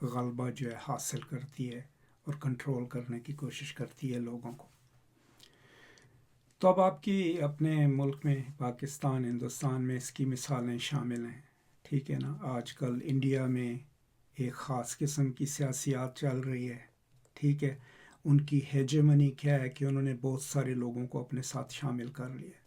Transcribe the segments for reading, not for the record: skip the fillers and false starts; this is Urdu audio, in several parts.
غلبہ جو ہے حاصل کرتی ہے اور کنٹرول کرنے کی کوشش کرتی ہے لوگوں کو. تو اب آپ کی اپنے ملک میں پاکستان ہندوستان میں اس کی مثالیں شامل ہیں. ٹھیک ہے نا. آج کل انڈیا میں ایک خاص قسم کی سیاسیات چل رہی ہے. ٹھیک ہے. ان کی ہیجمنی کیا ہے کہ انہوں نے بہت سارے لوگوں کو اپنے ساتھ شامل کر لیا.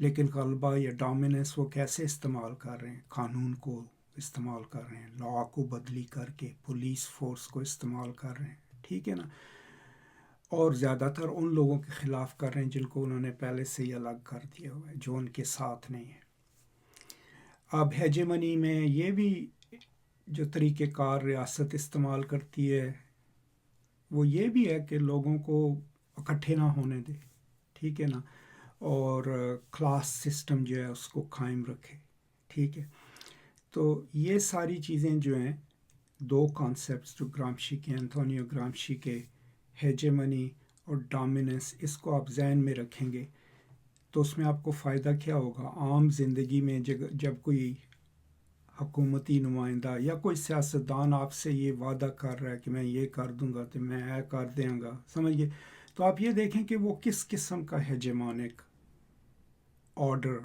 لیکن غلبہ یا ڈومیننس وہ کیسے استعمال کر رہے ہیں؟ قانون کو استعمال کر رہے ہیں، لا کو بدلی کر کے پولیس فورس کو استعمال کر رہے ہیں. ٹھیک ہے نا. اور زیادہ تر ان لوگوں کے خلاف کر رہے ہیں جن کو انہوں نے پہلے سے ہی الگ کر دیا ہوا ہے، جو ان کے ساتھ نہیں ہے. اب ہیجمنی میں یہ بھی جو طریقہ کار ریاست استعمال کرتی ہے وہ یہ بھی ہے کہ لوگوں کو اکٹھے نہ ہونے دے. ٹھیک ہے نا. اور کلاس سسٹم جو ہے اس کو قائم رکھے. ٹھیک ہے. تو یہ ساری چیزیں جو ہیں، دو کانسیپٹس جو گرامشی کے، انتونیو گرامشی کے، ہیجمنی اور ڈومیننس، اس کو آپ ذہن میں رکھیں گے تو اس میں آپ کو فائدہ کیا ہوگا عام زندگی میں. جب کوئی حکومتی نمائندہ یا کوئی سیاستدان آپ سے یہ وعدہ کر رہا ہے کہ میں یہ کر دوں گا تو میں یہ کر دوں گا، سمجھیے، تو آپ یہ دیکھیں کہ وہ کس قسم کا ہیجمونک آرڈر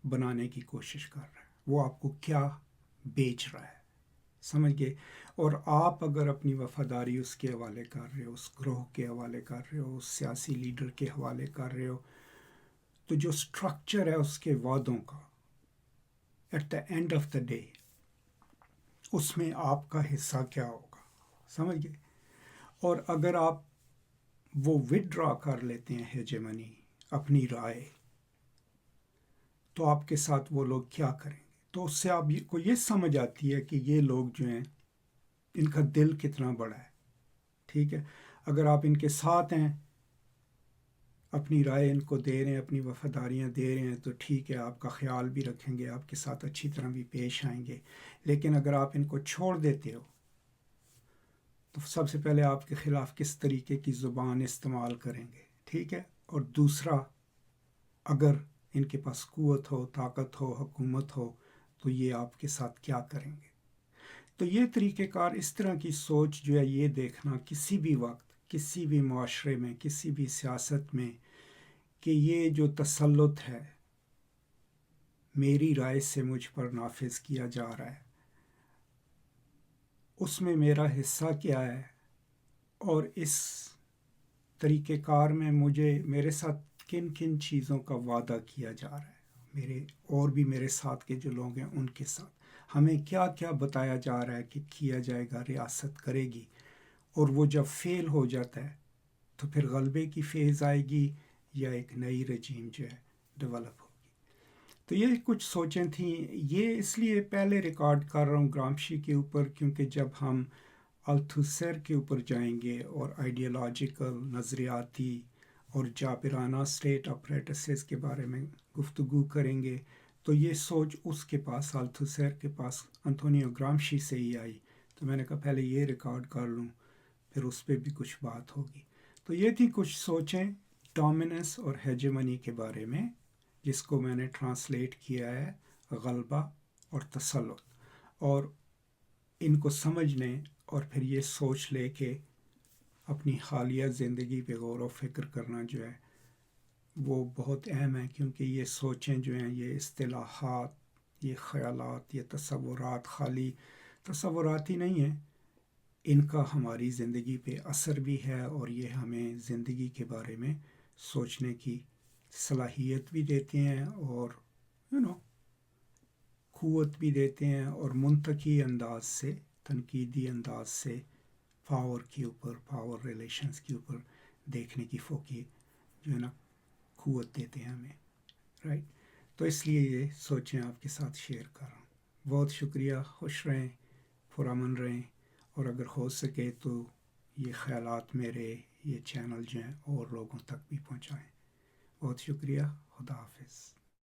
بنانے کی کوشش کر رہا ہے، وہ آپ کو کیا بیچ رہا ہے. سمجھ گئے. اور آپ اگر اپنی وفاداری اس کے حوالے کر رہے ہو، اس گروہ کے حوالے کر رہے ہو، اس سیاسی لیڈر کے حوالے کر رہے ہو، تو جو سٹرکچر ہے اس کے وعدوں کا، at the end of the day اس میں آپ کا حصہ کیا ہوگا. سمجھ گئے. اور اگر آپ وہ وڈرا کر لیتے ہیں ہیجمنی، اپنی رائے، تو آپ کے ساتھ وہ لوگ کیا کریں گے. تو اس سے آپ کو یہ سمجھ آتی ہے کہ یہ لوگ جو ہیں ان کا دل کتنا بڑا ہے. ٹھیک ہے. اگر آپ ان کے ساتھ ہیں، اپنی رائے ان کو دے رہے ہیں، اپنی وفاداریاں دے رہے ہیں، تو ٹھیک ہے، آپ کا خیال بھی رکھیں گے، آپ کے ساتھ اچھی طرح بھی پیش آئیں گے. لیکن اگر آپ ان کو چھوڑ دیتے ہو تو سب سے پہلے آپ کے خلاف کس طریقے کی زبان استعمال کریں گے. ٹھیک ہے. اور دوسرا، اگر ان کے پاس قوت ہو، طاقت ہو، حکومت ہو، تو یہ آپ کے ساتھ کیا کریں گے. تو یہ طریقہ کار، اس طرح کی سوچ جو ہے، یہ دیکھنا کسی بھی وقت، کسی بھی معاشرے میں، کسی بھی سیاست میں، کہ یہ جو تسلط ہے میری رائے سے مجھ پر نافذ کیا جا رہا ہے، اس میں میرا حصہ کیا ہے، اور اس طریقہ کار میں میرے ساتھ کن کن چیزوں کا وعدہ کیا جا رہا ہے، اور بھی میرے ساتھ کے جو لوگ ہیں ان کے ساتھ ہمیں کیا کیا بتایا جا رہا ہے کہ کیا جائے گا، ریاست کرے گی. اور وہ جب فیل ہو جاتا ہے تو پھر غلبے کی فیز آئے گی یا ایک نئی رجیم جو ہے ڈیولپ ہوگی. تو یہ کچھ سوچیں تھیں. یہ اس لیے پہلے ریکارڈ کر رہا ہوں گرامشی کے اوپر، کیونکہ جب ہم التھوسر کے اوپر جائیں گے اور آئیڈیالوجیکل، نظریاتی اور جابرانہ اسٹیٹ اپریٹسز کے بارے میں گفتگو کریں گے، تو یہ سوچ اس کے پاس، التھوسر کے پاس، انتونیو گرامشی سے ہی آئی. تو میں نے کہا پہلے یہ ریکارڈ کر لوں، پھر اس پہ بھی کچھ بات ہوگی. تو یہ تھی کچھ سوچیں ڈومیننس اور ہیجمنی کے بارے میں، جس کو میں نے ٹرانسلیٹ کیا ہے غلبہ اور تسلط. اور ان کو سمجھنے اور پھر یہ سوچ لے کے اپنی حالیہ زندگی پہ غور و فکر کرنا جو ہے وہ بہت اہم ہے. کیونکہ یہ سوچیں جو ہیں، یہ اصطلاحات، یہ خیالات، یہ تصورات خالی تصورات ہی نہیں ہیں، ان کا ہماری زندگی پہ اثر بھی ہے، اور یہ ہمیں زندگی کے بارے میں سوچنے کی صلاحیت بھی دیتے ہیں، اور قوت بھی دیتے ہیں، اور منطقی انداز سے، تنقیدی انداز سے پاور کے اوپر، پاور ریلیشنز کے اوپر دیکھنے کی فوقی جو ہے نا قوت دیتے ہیں ہمیں. رائٹ. تو اس لیے یہ سوچیں آپ کے ساتھ شیئر کر رہا ہوں. بہت شکریہ. خوش رہیں، پرامن رہیں، اور اگر ہو سکے تو یہ خیالات میرے یہ چینل جو ہیں اور لوگوں تک بھی پہنچائیں. بہت شکریہ. خدا حافظ.